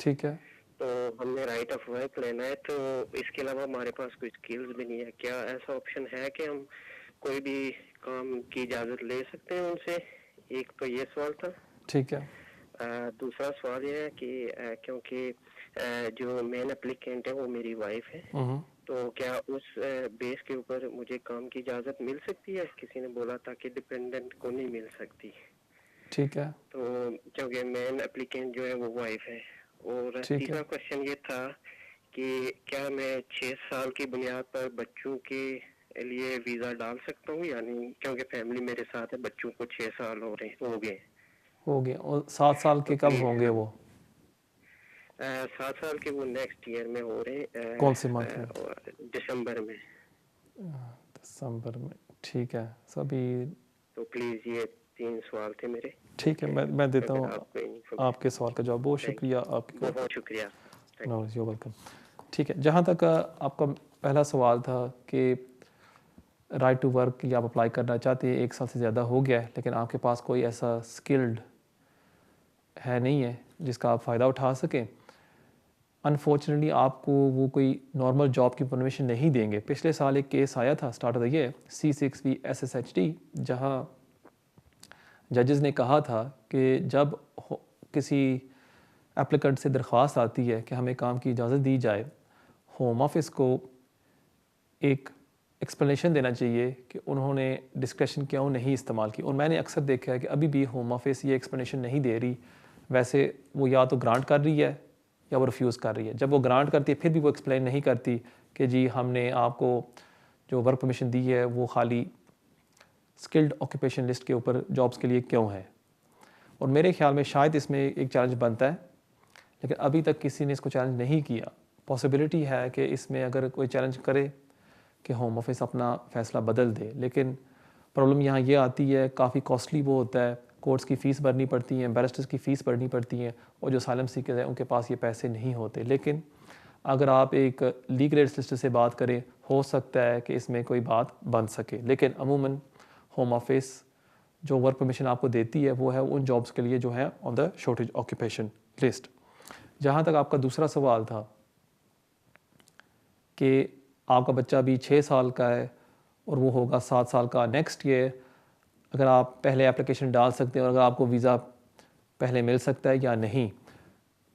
ठीक है। तो हमने राइट ऑफ वर्क लेना है, तो इसके अलावा हमारे पास कोई स्किल्स भी नहीं है। क्या ऐसा ऑप्शन है कि हम कोई भी काम की इजाज़त ले सकते हैं उनसे? एक तो ये सवाल था। ठीक है। दूसरा सवाल ये है कि क्योंकि जो मेन एप्लीकेंट है वो मेरी वाइफ है, तो क्या उस बेस के ऊपर मुझे काम की इजाज़त मिल सकती है? किसी ने बोला था कि डिपेंडेंट को नहीं मिल सकती। ठीक है। तो क्योंकि मेन एप्लीकेंट जो है वो वाइफ है। और ठीक है। तीसरा क्वेश्चन ये था कि क्या मैं 6 साल की बुनियाद पर बच्चों के लिए वीज़ा डाल सकता हूँ या नहीं? क्योंकि फैमिली मेरे साथ है, बच्चों को 6 साल हो गए। हो गया। और 7 साल के कब होंगे वो? 7 साल के वो नेक्स्ट ईयर में हो रहे हैं। कौन से मंथ में? दिसंबर में। दिसंबर में। ठीक है। सभी तो प्लीज ये 3 सवाल थे मेरे। ठीक है, मैं देता अगर हूँ आप कोई आपके सवाल का जवाब। बहुत शुक्रिया आपकी। बहुत शुक्रिया। No you welcome. ठीक है, जहाँ तक आपका पहला सवाल था कि राइट टू वर्क या आप अप्लाई करना चाहते हैं, 1 साल से ज़्यादा हो गया है, लेकिन आपके पास कोई ऐसा स्किल्ड है नहीं है जिसका आप फ़ायदा उठा सकें। अनफॉर्चुनेटली आपको वो कोई नॉर्मल जॉब की परमिशन नहीं देंगे। पिछले साल एक केस आया था, start of the year, C6V SSHD, जहाँ जजेस ने कहा था कि जब किसी एप्लीकेंट से दरख्वास्त आती है कि हमें काम की इजाज़त दी जाए, होम ऑफिस को एक एक्सप्लेनेशन देना चाहिए कि उन्होंने डिस्क्रेशन क्यों नहीं इस्तेमाल की। और मैंने अक्सर देखा है कि अभी भी होम ऑफिस ये एक्सप्लेनेशन नहीं दे रही। वैसे वो या तो ग्रांट कर रही है या वो रिफ्यूज़ कर रही है। जब वो ग्रांट करती है फिर भी वो एक्सप्लेन नहीं करती कि जी हमने आपको जो वर्क परमिशन दी है वो खाली स्किल्ड ऑक्यूपेशन लिस्ट के ऊपर जॉब्स के लिए क्यों है। और मेरे ख्याल में शायद इसमें एक चैलेंज बनता है, लेकिन अभी तक किसी ने इसको चैलेंज नहीं किया। पॉसिबिलिटी है कि इसमें अगर कोई चैलेंज करे कि होम ऑफिस अपना फ़ैसला बदल दे, लेकिन प्रॉब्लम यहाँ ये आती है काफ़ी कॉस्टली वो होता है। कोर्ट्स की फ़ीस भरनी पड़ती हैं, बैरिस्टर्स की फ़ीस भरनी पड़ती हैं, और जो असाइलम सीकर्स हैं उनके पास ये पैसे नहीं होते। लेकिन अगर आप एक लीगल एड सिस्टर से बात करें, हो सकता है कि इसमें कोई बात बन सके। लेकिन अमूमन होम ऑफिस जो वर्क परमिशन आपको देती है वो है उन जॉब्स के लिए जो है on the shortage occupation list. जहाँ तक आपका दूसरा सवाल था कि आपका बच्चा भी 6 साल का है और वो होगा 7 साल का नेक्स्ट ईयर, अगर आप पहले एप्लीकेशन डाल सकते हैं और अगर आपको वीज़ा पहले मिल सकता है या नहीं।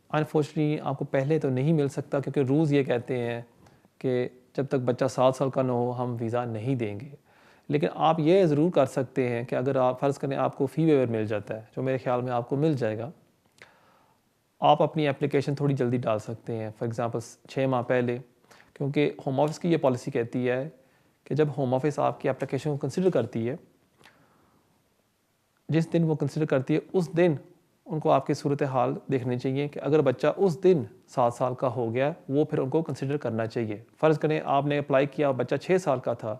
अनफॉर्चुनेटली आपको पहले तो नहीं मिल सकता, क्योंकि रूल्स ये कहते हैं कि जब तक बच्चा 7 साल का ना हो हम वीज़ा नहीं देंगे। लेकिन आप ये ज़रूर कर सकते हैं कि अगर आप फ़र्ज़ करें आपको फ़ी वेवर मिल जाता है, जो मेरे ख्याल में आपको मिल जाएगा, आप अपनी एप्लीकेशन थोड़ी जल्दी डाल सकते हैं। फॉर एग्ज़ाम्पल 6 माह पहले, क्योंकि होम ऑफिस की ये पॉलिसी कहती है कि जब होम ऑफिस आपकी एप्लीकेशन को कंसिडर करती है, जिस दिन वो कंसिडर करती है उस दिन उनको आपकी सूरत हाल देखनी चाहिए कि अगर बच्चा उस दिन 7 साल का हो गया वो फिर उनको कंसिडर करना चाहिए। फ़र्ज़ करें आपने अप्लाई किया, बच्चा 6 साल का था,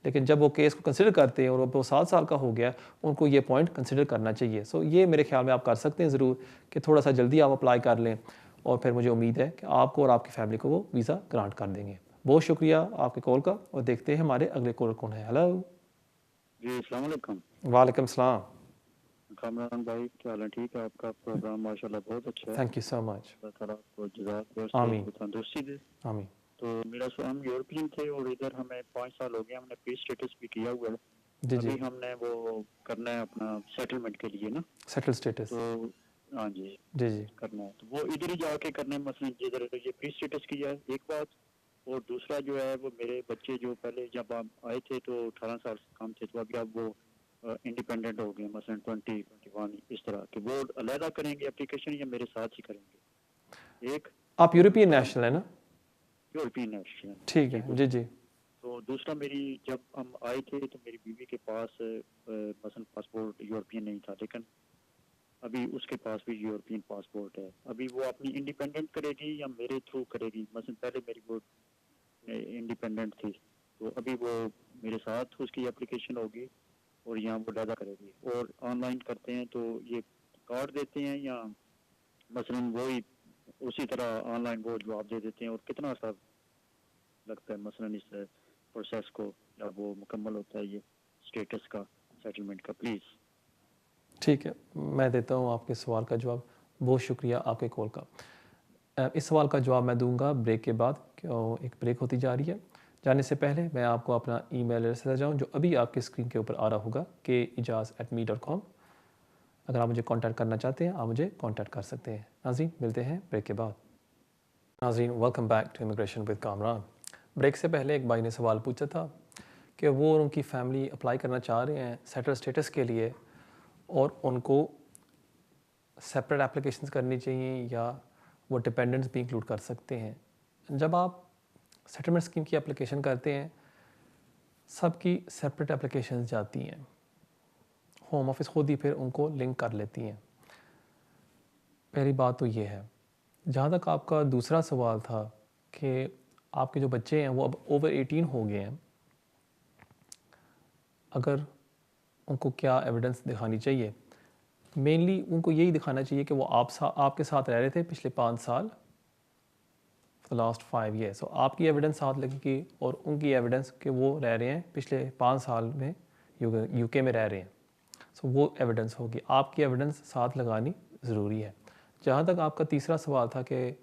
लेकिन जब वो केस को कंसिडर करते हैं और वो 7 साल का हो गया, उनको ये पॉइंट कंसिडर करना चाहिए। सो ये मेरे ख्याल में आप कर सकते हैं ज़रूर कि थोड़ा सा जल्दी आप अप्लाई कर लें, और फिर मुझे उम्मीद है कि आपको और आपकी फैमिली को वो वीज़ा ग्रांट कर देंगे। बहुत शुक्रिया आपके कॉल का, और देखते हैं हमारे अगले कॉलर कौन है। हेलो जी, अस्सलाम वालेकुम। वालेकुम सलाम। कामरान भाई, क्या हाल है? ठीक है, आपका प्रोग्राम माशाल्लाह बहुत अच्छा है। Thank you so much. अल्लाह ताला आपको जज़ाक आमीन। और तंदुरुस्ती दे। आमीन। तो मेरा सवाल, हम यूरोपियन थे और इधर हमें 5 साल हो गए, हमने पीस स्टेटस भी किया हुआ है। जी जी अभी हमने वो करना है अपना सेटलमेंट के लिए ना, सेटल स्टेटस तो हाँ जी जी जी करना है, तो वो इधर ही जाके करना है। मसलन जिधर ये प्री स्टेटस की है एक बात, और दूसरा जो है वो मेरे बच्चे जो पहले जब हम आए थे तो 18 साल से कम थे, तो अभी अब वो इंडिपेंडेंट हो गए, मसलन 20, 21 इस तरह के, वो अलहदा करेंगे एप्लीकेशन या मेरे साथ ही करेंगे? एक आप यूरोपियन नेशनल है ना? European national. ठीक है जी जी तो दूसरा मेरी जब हम आए थे तो मेरी बीवी के पास मसलन पासपोर्ट यूरोपियन नहीं था, लेकिन अभी उसके पास भी यूरोपियन पासपोर्ट है। अभी वो अपनी इंडिपेंडेंट करेगी या मेरे थ्रू करेगी? मसलन पहले मेरी वो इंडिपेंडेंट थी, तो अभी वो मेरे साथ उसकी एप्लीकेशन होगी और यहाँ वो दादा करेगी। और ऑनलाइन करते हैं तो ये कार्ड देते हैं या मसलन वही उसी तरह ऑनलाइन वो जवाब दे देते हैं, और कितना सा लगता है मसलन इस प्रोसेस को जब वो मुकम्मल होता है ये स्टेटस का सेटलमेंट का? प्लीज़। ठीक है, मैं देता हूँ आपके सवाल का जवाब। बहुत शुक्रिया आपके कॉल का। इस सवाल का जवाब मैं दूंगा ब्रेक के बाद, क्यों एक ब्रेक होती जा रही है। जाने से पहले मैं आपको अपना ईमेल एड्रेस देता जाऊँ जो अभी आपकी स्क्रीन के ऊपर आ रहा होगा, kejaz@me.com। अगर आप मुझे कांटेक्ट करना चाहते हैं आप मुझे कांटेक्ट कर सकते हैं। नाज़रीन, मिलते हैं ब्रेक के बाद। नाज़रीन, welcome back to immigration with Kamran. ब्रेक से पहले एक भाई ने सवाल पूछा था कि वो और उनकी फैमिली अप्लाई करना चाह रहे हैं सेटल स्टेटस के लिए, और उनको सेपरेट एप्लीकेशंस करनी चाहिए या वो डिपेंडेंट्स भी इंक्लूड कर सकते हैं। जब आप सेटलमेंट स्कीम की एप्लीकेशन करते हैं, सबकी सेपरेट एप्लीकेशंस जाती हैं, होम ऑफिस खुद ही फिर उनको लिंक कर लेती हैं। पहली बात तो ये है। जहाँ तक आपका दूसरा सवाल था कि आपके जो बच्चे हैं वो अब ओवर 18 हो गए हैं, अगर उनको क्या एविडेंस दिखानी चाहिए, मेनली उनको यही दिखाना चाहिए कि वो आपके साथ रह रहे थे पिछले 5 साल, फॉर लास्ट 5 ईयर्स। तो आपकी एविडेंस साथ लगेगी और उनकी एविडेंस कि वो रह रहे हैं पिछले 5 साल में यूके में रह रहे हैं, सो वो एविडेंस होगी। आपकी एविडेंस साथ लगानी ज़रूरी है। जहाँ तक आपका तीसरा सवाल था कि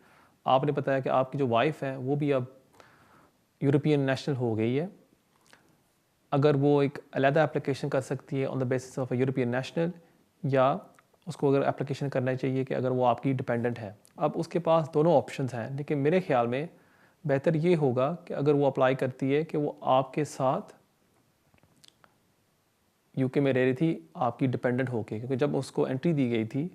आपने बताया कि आपकी जो वाइफ है वो भी अब यूरोपियन नेशनल हो गई है, अगर वो एक अलहदा एप्लीकेशन कर सकती है on the basis of a European national, या उसको अगर एप्लीकेशन करना चाहिए कि अगर वो आपकी डिपेंडेंट है। अब उसके पास दोनों ऑप्शंस हैं, लेकिन मेरे ख्याल में बेहतर ये होगा कि अगर वो अप्लाई करती है कि वो आपके साथ यूके में रह रही थी आपकी डिपेंडेंट होके, क्योंकि जब उसको एंट्री दी गई थी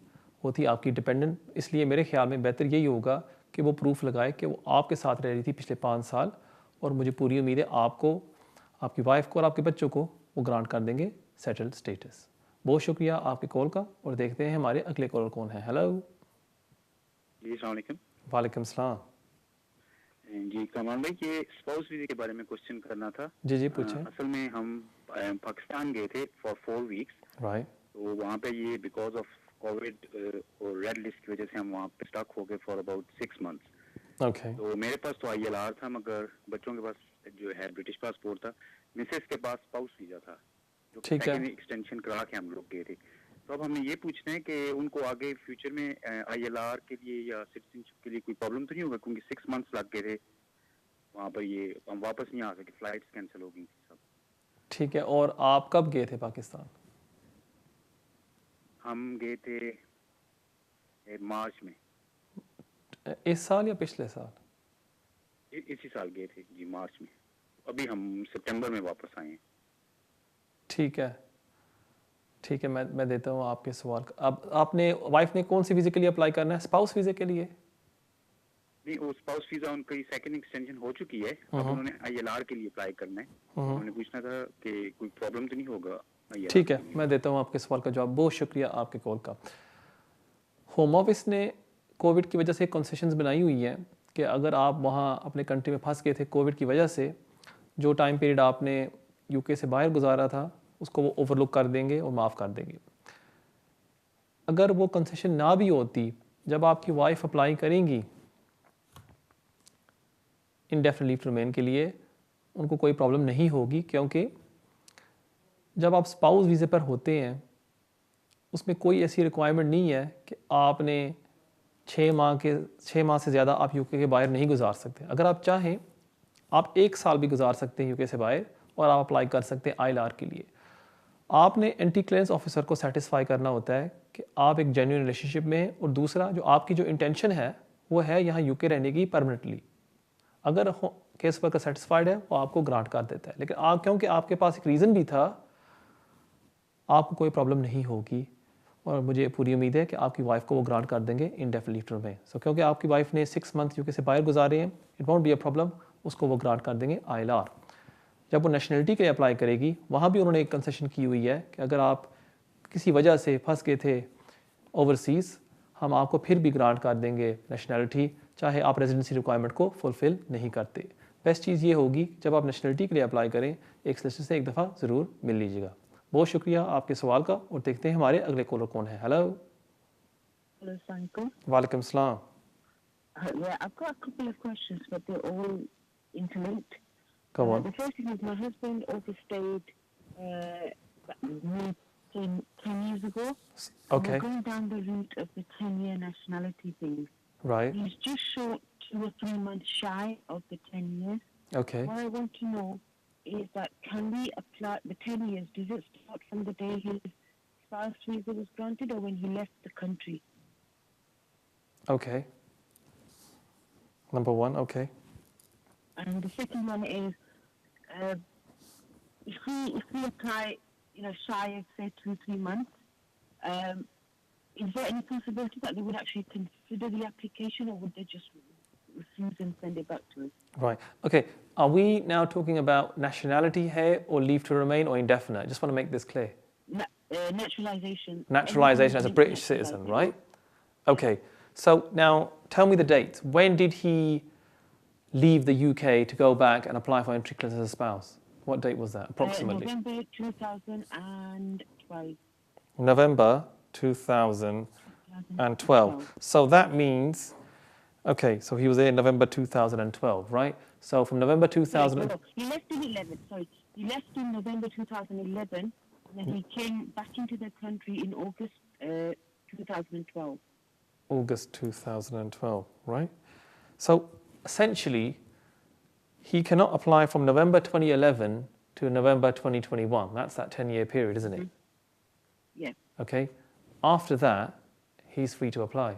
वो थी आपकी डिपेंडेंट। इसलिए मेरे ख्याल में बेहतर यही होगा कि वो प्रूफ लगाए कि वो आपके साथ रह रही थी पिछले 5 साल, और मुझे पूरी उम्मीद है आपको, आपकी वाइफ को और आपके बच्चों को वो ग्रांट कर देंगे सेटल्ड स्टेटस। बहुत शुक्रिया आपके कॉल का, और देखते हैं हमारे अगले कॉलर कौन है। हेलो जी, अस्सलाम वालेकुम। वालेकुम सलाम। जी कमाल भाई, ये स्पाउस वीज़े के बारे में क्वेश्चन करना था। जी जी पूछें। असल में हम पाकिस्तान गए थे फॉर 4 वीक्स, राइट। तो वहाँ पे ये बिकॉज ऑफ कोविड और रेड लिस्ट की वजह से हम वहाँ पे स्टक हो गए फॉर अबाउट 6 मंथ्स। ओके। तो मेरे पास तो ILR था, मगर बच्चों के पास जो है ब्रिटिश पासपोर्ट था, मिसेस के पास स्पाउस वीज़ा था, जो ठीक है। सेकंड एक्सटेंशन करा के हम लोग गए थे। तो अब हमें ये पूछना है कि उनको आगे फ्यूचर में ILR के लिए या सिटीजनशिप के लिए कोई प्रॉब्लम तो नहीं होगा, क्योंकि 6 मंथ्स लग गए थे वहाँ पर, ये हम वापस नहीं आ सके, फ्लाइट्स कैंसिल हो गई थी सब। ठीक है, और आप कब गए थे पाकिस्तान? हम गए थे मार्च में। इस साल या पिछले साल? इसी साल गए थे जी, मार्च में। अभी हम सितंबर में वापस आए हैं। ठीक है ठीक है, मैं देता हूँ आपके सवाल का। अब आपने वाइफ ने कौन सी वीज़े के लिए अप्लाई करना है? स्पाउस वीज़े के लिए? नहीं, वो स्पाउस वीजा उनकी सेकंड एक्सटेंशन हो चुकी है, अब उन्होंने ILR के लिए अप्लाई करना है। उन्होंने पूछना था कि कोई प्रॉब्लम तो नहीं होगा ILR ठीक के है, लिए। मैं देता हूँ आपके सवाल का जवाब। बहुत शुक्रिया आपके कॉल का। होम ऑफिस ने कोविड की वजह से कंसेशंस बनाई हुई हैं कि अगर आप वहाँ अपने कंट्री में फंस गए थे कोविड की वजह से, जो टाइम पीरियड आपने यूके से बाहर गुजारा था उसको वो ओवरलुक कर देंगे और माफ़ कर देंगे। अगर वो कंसेशन ना भी होती, जब आपकी वाइफ अप्लाई करेंगी इंडेफिनिट लीव टू रिमेन के लिए, उनको कोई प्रॉब्लम नहीं होगी, क्योंकि जब आप स्पाउस वीज़े पर होते हैं उसमें कोई ऐसी रिक्वायरमेंट नहीं है कि आपने 6 माह से ज़्यादा आप यूके के बाहर नहीं गुजार सकते। अगर आप चाहें आप 1 साल भी गुजार सकते हैं यूके से बाहर, और आप अप्लाई कर सकते हैं ILR के लिए। आपने एंटी क्लियरेंस ऑफिसर को सेटिस्फाई करना होता है कि आप एक जेन्युइन रिलेशनशिप में हैं, और दूसरा जो आपकी जो इंटेंशन है वो है यहाँ यूके रहने की परमानेंटली। अगर केस वर्कर सेटिस्फाइड है वो आपको ग्रांट कर देता है, लेकिन आप क्योंकि आपके पास एक रीज़न भी था, आपको कोई प्रॉब्लम नहीं होगी, और मुझे पूरी उम्मीद है कि आपकी वाइफ को वो ग्रांट कर देंगे इंडेफिनिट लीव टू रिमेन। सो क्योंकि आपकी वाइफ ने 6 मंथ यूके से बाहर गुजारे हैं, it won't be a problem, उसको वो ग्रांट कर देंगे ILR। जब वो नेशनलिटी के लिए अप्लाई करेगी, वहाँ भी उन्होंने एक कंसेशन की हुई है कि अगर आप किसी वजह से फंस गए थे ओवरसीज़, हम आपको फिर भी ग्रांट कर देंगे नेशनलिटी, चाहे आप रेजिडेंसी रिक्वायरमेंट को फुलफ़िल नहीं करते। बेस्ट चीज़ ये होगी जब आप नेशनलिटी के लिए अप्लाई करें, एक सोलिसिटर से एक दफ़ा ज़रूर मिल लीजिएगा। बहुत शुक्रिया आपके सवाल का, और देखते हैं हमारे अगले कॉलर कौन है। हेलो। वालेकुम सलाम। Yeah, I've got a couple of questions, but they're all interlinked. Go on. The first thing is my husband overstayed me 10 years ago. Okay. We're going down the route of the 10-year nationality thing. Right. He's just short 2 or 3 months shy of the 10 years. Okay. What I want to know is that can we apply the 10 years? Does it start from the day his spouse visa was granted or when he left the country? Okay. Number one, okay. And the second one is, if we apply, shy of say 2-3 months, is there any possibility that they would actually consider the application, or would they just refuse and send it back to us? Right. Okay. Are we now talking about nationality here, or leave to remain, or indefinite? I just want to make this clear. Naturalization. Naturalization as a British citizen, right? Okay. So now tell me the dates. When did he leave the UK to go back and apply for entry clearance as a spouse? What date was that, approximately? November 2012. November 2012. So that means, okay, so he was there in November 2012, right? So from November 2000... No, he left in 11, sorry. He left in November 2011, and then he came back into the country in August 2012. August 2012, right? So essentially, he cannot apply from November 2011 to November 2021. That's that 10-year period, isn't it? Yeah. Okay. After that, he's free to apply.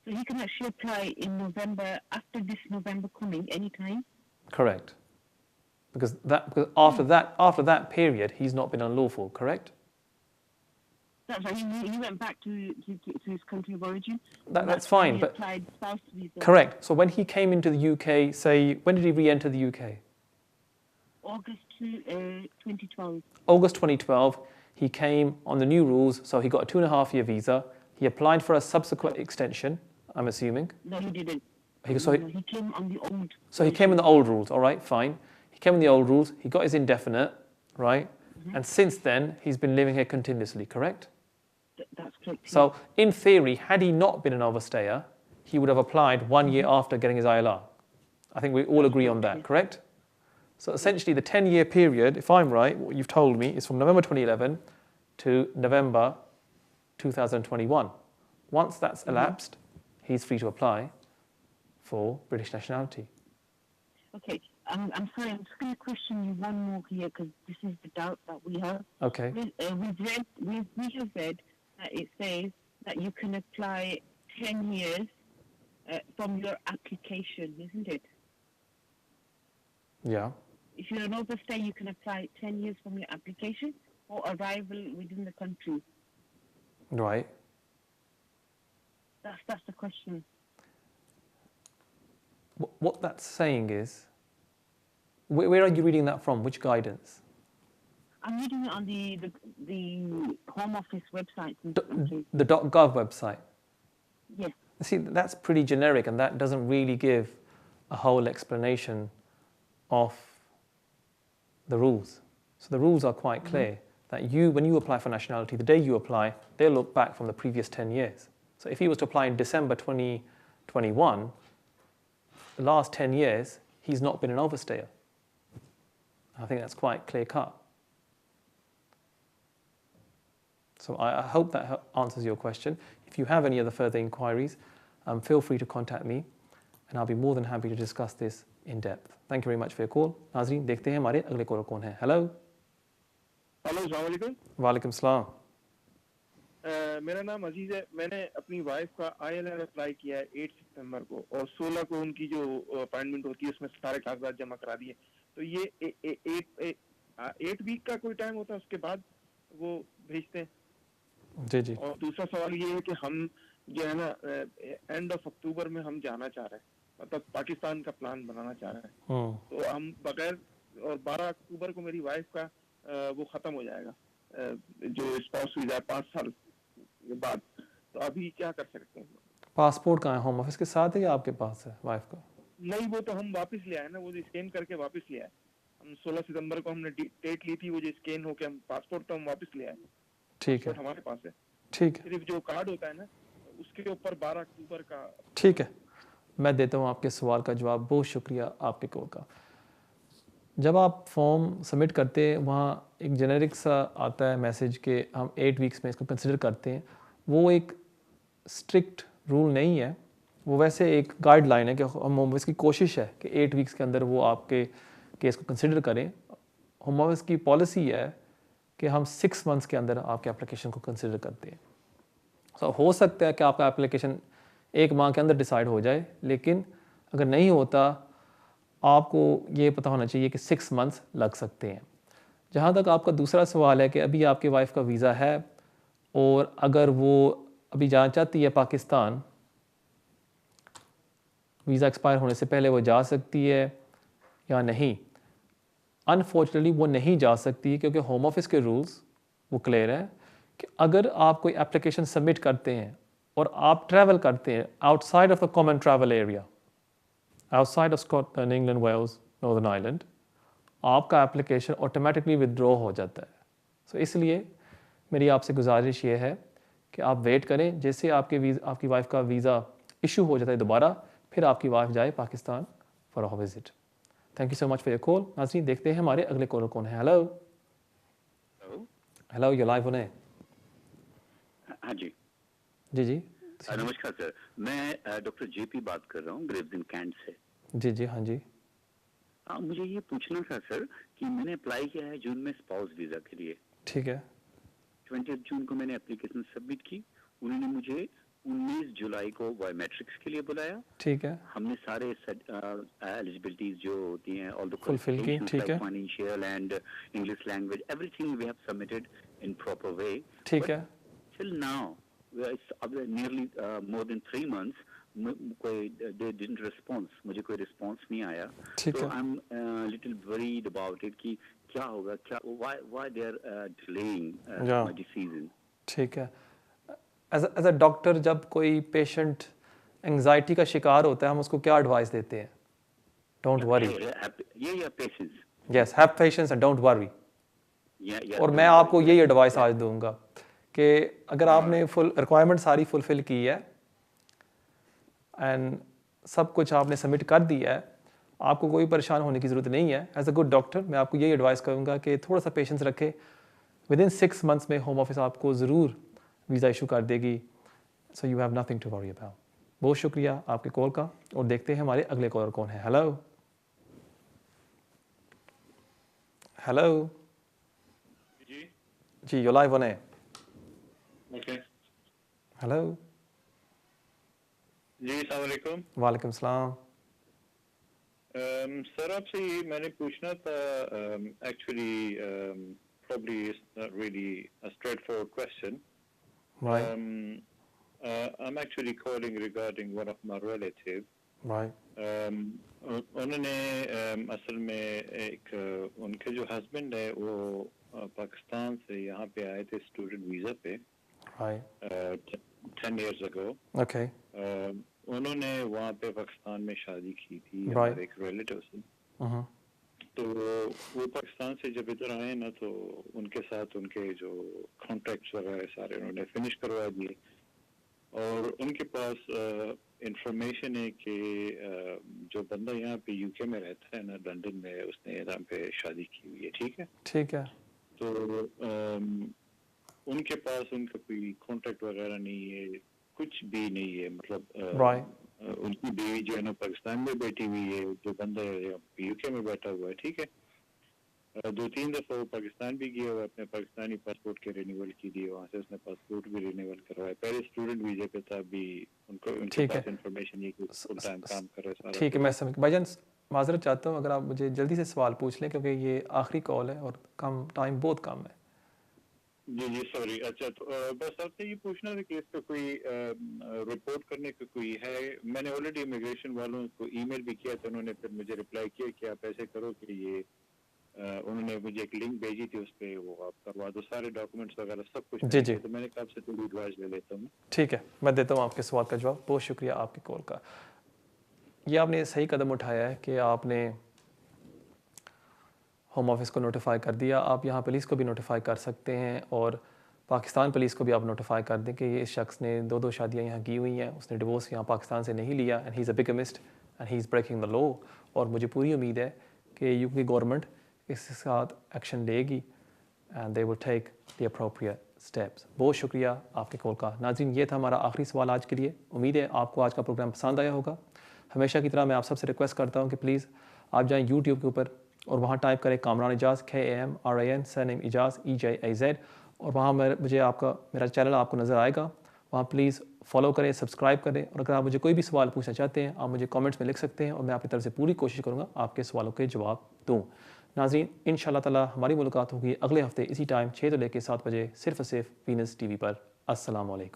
So he can actually apply in November, after this November coming, anytime? Correct. Because after that period, he's not been unlawful, correct? That's right. He went back to his country of origin. That's fine, he but applied spouse visa. correct. So when he came into the UK, say, when did he re-enter the UK? August 2012. August 2012, he came on the new rules, so he got a 2.5-year visa. He applied for a subsequent extension, I'm assuming. No, he didn't. He came on the old. So he came in the old rules, all right, fine. He came in the old rules, he got his indefinite, right? And since then, he's been living here continuously, correct? That's correct. So, in theory, had he not been an overstayer, he would have applied 1 year after getting his ILR. I think we all agree on that, correct? So, essentially, the 10-year period, if I'm right, what you've told me, is from November 2011 to November 2021. Once that's elapsed, he's free to apply for British nationality. Okay. I'm sorry, I'm just going to question you one more here, because this is the doubt that we have. Okay. We have read that it says that you can apply 10 years from your application, isn't it? Yeah. If you're an overstay, you can apply 10 years from your application or arrival within the country. Right. That's the question. What that's saying is, where are you reading that from? Which guidance? I'm reading it on the Home Office website. The .gov website? Yes. See, that's pretty generic, and that doesn't really give a whole explanation of the rules. So the rules are quite clear, that when you apply for nationality, the day you apply, they'll look back from the previous 10 years. So if he was to apply in December 2021, the last 10 years, he's not been an overstayer. I think that's quite clear cut. So I hope that answers your question. If you have any other further inquiries, feel free to contact me, and I'll be more than happy to discuss this in depth. Thank you very much for your call. नाज़रीन, देखते हैं हमारे अगले caller कौन है. Hello. Hello, अस्सलाम वालेकुम। वालेकुम सलाम। मेरा नाम अजीज है। मैंने अपनी वाइफ का ILR अप्लाई किया है 8 सितंबर को, और 16 को उनकी जो अपॉइंटमेंट होती है उसमें सारे कागजात जमा करा दिए। तो ये 8 वीक का कोई टाइम होता है, उसके बाद वो भेजते हैं। जी जी। और दूसरा सवाल ये है कि हम जो है ना एंड ऑफ अक्टूबर में हम जाना चाह रहे हैं, मतलब पाकिस्तान का प्लान बनाना चाह रहे हैं। तो हम बगैर, और 12 अक्टूबर को मेरी वाइफ का वो खत्म हो जाएगा, जो स्पाउस वीजा 5 साल के बाद। तो अभी क्या कर सकते हैं? पासपोर्ट कहाँ है? होम ऑफिस के साथ है या आपके पास है वाइफ का? नहीं, वो तो हम वापस ले आए ना, वो जो स्कैन करके वापस ले आए। हम 16 सितंबर को हमने डेट ली थी, वो जो स्कैन होके हम पासपोर्ट तो हम वापस ले आए। ठीक है, हमारे पास है। ठीक है, सिर्फ जो कार्ड होता है ना, उसके ऊपर 12 अक्टूबर का। ठीक है। मैं देता हूँ आपके सवाल का जवाब। बहुत शुक्रिया आपके कॉल का। जब आप फॉर्म सबमिट करते हैं, वहाँ एक जेनेरिक सा आता है मैसेज कि हम 8 वीक्स में इसको कंसिडर करते हैं। वो एक स्ट्रिक्ट रूल नहीं है, वो वैसे एक गाइडलाइन है कि होम ऑफिस की कोशिश है कि 8 वीक्स के अंदर वो आपके केस को कंसिडर करें। होम ऑफिस की पॉलिसी है कि हम 6 मंथ्स के अंदर आपके एप्लीकेशन को कंसिडर करते हैं। तो हो सकता है कि आपका एप्लीकेशन 1 माह के अंदर डिसाइड हो जाए, लेकिन अगर नहीं होता, आपको ये पता होना चाहिए कि 6 मंथ्स लग सकते हैं। जहाँ तक आपका दूसरा सवाल है कि अभी आपकी वाइफ का वीज़ा है और अगर वो अभी जाना चाहती है पाकिस्तान, वीज़ा एक्सपायर होने से पहले वो जा सकती है या नहीं? अनफॉर्चुनेटली वो नहीं जा सकती, क्योंकि होम ऑफिस के रूल्स वो क्लियर है कि अगर आप कोई एप्लीकेशन सबमिट करते हैं और आप ट्रैवल करते हैं outside of the common travel area, outside of Scotland, England, Wales, Northern Ireland, आपका एप्लीकेशन ऑटोमेटिकली विदड्रॉ हो जाता है। सो इसलिए मेरी आपसे गुजारिश ये है कि आप वेट करें, जैसे आपकी वाइफ का वीज़ा इशू हो जाता है दोबारा, फिर आपकी वाइफ जाए Pakistan for a visit. Thank you so much for your call. नाज़रीन, देखते हैं हमारे अगले कॉलर कौन है। Hello hello, you live on है। हाँ जी जी जी। नमस्कार सर, मैं डॉक्टर JP बात कर रहा हूँ ग्रेव्स कैंट से। जी जी। हाँ जी। मुझे ये पूछना था सर कि मैंने अप्लाई किया है जून में स्पाउस वीज़ा के लिए। ठीक है। 20 जून को मैंने एप्लीकेशन सबमिट की। उन्होंने मुझे 19 जुलाई को बायोमेट्रिक्स के लिए बुलाया। ठीक है। हमने सारे एलिजिबिलिटीज जो होती हैं, ऑल द फुलफिल की। ठीक है। Financial and English language, everything we have submitted in proper way. ठीक है। Till now nearly more than 3 months, they didn't response, मुझे कोई रिस्पॉन्स नहीं आया। ठीक so है। I'm little worried about it कि क्या होगा, क्या why they are delaying my decision। ठीक है। एज अ डॉक्टर, जब कोई पेशेंट एंग्जाइटी का शिकार होता है, हम उसको क्या एडवाइस देते हैं? Don't worry. Patience. Yes, have patience and don't worry. और मैं आपको यही एडवाइस आज दूंगा कि अगर आपने फुल रिक्वायरमेंट सारी फुलफिल की है एंड सब कुछ आपने सबमिट कर दिया है, आपको कोई परेशान होने की ज़रूरत नहीं है। एज अ गुड डॉक्टर मैं आपको यही एडवाइस करूँगा कि थोड़ा सा पेशेंस रखें। विदिन 6 मंथ्स में होम ऑफिस आपको ज़रूर वीज़ा इशू कर देगी। So you have nothing to worry about. बहुत शुक्रिया आपके कॉल का, और देखते हैं हमारे अगले कॉलर कौन है। Hello hello. जी, यू लाइव ऑन है। ओके। हेलो जी, अस्सलाम वालेकुम। वालेकुम सलाम। सर, आपसे ये मैंने पूछना था, actually probably it's not really a straightforward question. Right. I'm actually calling regarding one of my relatives. Right. उन्होंने असल में एक उनके जो हस्बैंड है वो पाकिस्तान से यहाँ पे आए थे स्टूडेंट वीज़ा पे। Right. 10 years ago. Okay. उन्होंने वहाँ पे पाकिस्तान में शादी की थी Right. एक रिलेटिव से। तो वो पाकिस्तान से जब इधर आए ना, तो उनके साथ उनके जो कॉन्ट्रैक्ट्स वगैरह सारे उन्होंने फिनिश करवा दिए, और उनके पास इंफॉर्मेशन है कि जो बंदा यहाँ पे UK में रहता है ना, लंदन में, उसने यहाँ पे शादी की हुई है। ठीक है। ठीक है। तो उनके पास उनका कोई कॉन्ट्रैक्ट वगैरह नहीं है, कुछ भी नहीं है, मतलब उनकी बीवी जो है ना पाकिस्तान में बैठी हुई है, जो बंदा UK में बैठा हुआ है। ठीक है। 2-3 दफ़ा वो पाकिस्तान भी गया हुआ, अपने पाकिस्तानी पासपोर्ट के रिन्यूअल की दी, वहाँ से उसने पासपोर्ट भी रिन्यूअल करवाया। पहले स्टूडेंट वीज़े पे था, अभी उनके ठीक है पास इंफॉर्मेशन ये कि फुल टाइम काम कर रहा है सारा। ठीक है, मैं समझ भाईजान माज़रत चाहता हूँ अगर आप मुझे जल्दी से सवाल पूछ लें क्योंकि ये आखिरी कॉल है और कम टाइम बहुत कम है। जी सॉरी। अच्छा, तो बस आपसे ये पूछना था कि इस पे कोई रिपोर्ट करने का कोई है? मैंने ऑलरेडी इमिग्रेशन वालों को ईमेल भी किया था, उन्होंने फिर मुझे रिप्लाई किया कि आप ऐसे करो कि ये उन्होंने मुझे एक लिंक भेजी थी, उस पर वो आप करवा दो सारे डॉक्यूमेंट्स वगैरह सब कुछ। जी तो मैंने कहा आपसे थोड़ी एडवाइस ले लेता हूँ। ठीक है, मैं देता हूँ आपके सवाल का जवाब। बहुत शुक्रिया आपकी कॉल का। ये आपने सही कदम उठाया है कि आपने होम ऑफिस को नोटिफाई कर दिया। आप यहाँ पुलिस को भी नोटिफाई कर सकते हैं और पाकिस्तान पुलिस को भी आप नोटिफाई कर दें कि ये इस शख्स ने 2 शादियाँ यहाँ की हुई हैं, उसने डिवोर्स यहाँ पाकिस्तान से नहीं लिया and he is a bigamist and he is breaking the law. और मुझे पूरी उम्मीद है कि यूके की गवर्नमेंट इसके साथ एक्शन लेगी and they will take the appropriate steps. बहुत शुक्रिया आपके कॉल का। नाज़रीन, ये था हमारा आखिरी सवाल आज के लिए। उम्मीद है आपको आज का प्रोग्राम पसंद आया होगा। हमेशा की तरह मैं आप सबसे रिक्वेस्ट करता हूँ कि प्लीज़ आप जाएँ यूट्यूब के ऊपर और वहाँ टाइप करें Kamran Ejaz, KAMRAN, surname Ejaz EJAZ, और वहाँ मेरा चैनल आपको नज़र आएगा। वहाँ प्लीज़ फॉलो करें, सब्सक्राइब करें, और अगर आप मुझे कोई भी सवाल पूछना चाहते हैं आप मुझे कमेंट्स में लिख सकते हैं और मैं आपकी तरफ से पूरी कोशिश करूँगा आपके सवालों के जवाब दूँ। नाज़रीन, इंशाअल्लाह ताला हमारी मुलाकात होगी अगले हफ्ते इसी टाइम 6 से लेकर 7 बजे सिर्फ और सिर्फ वीनस TV पर। अस्सलाम वालेकुम।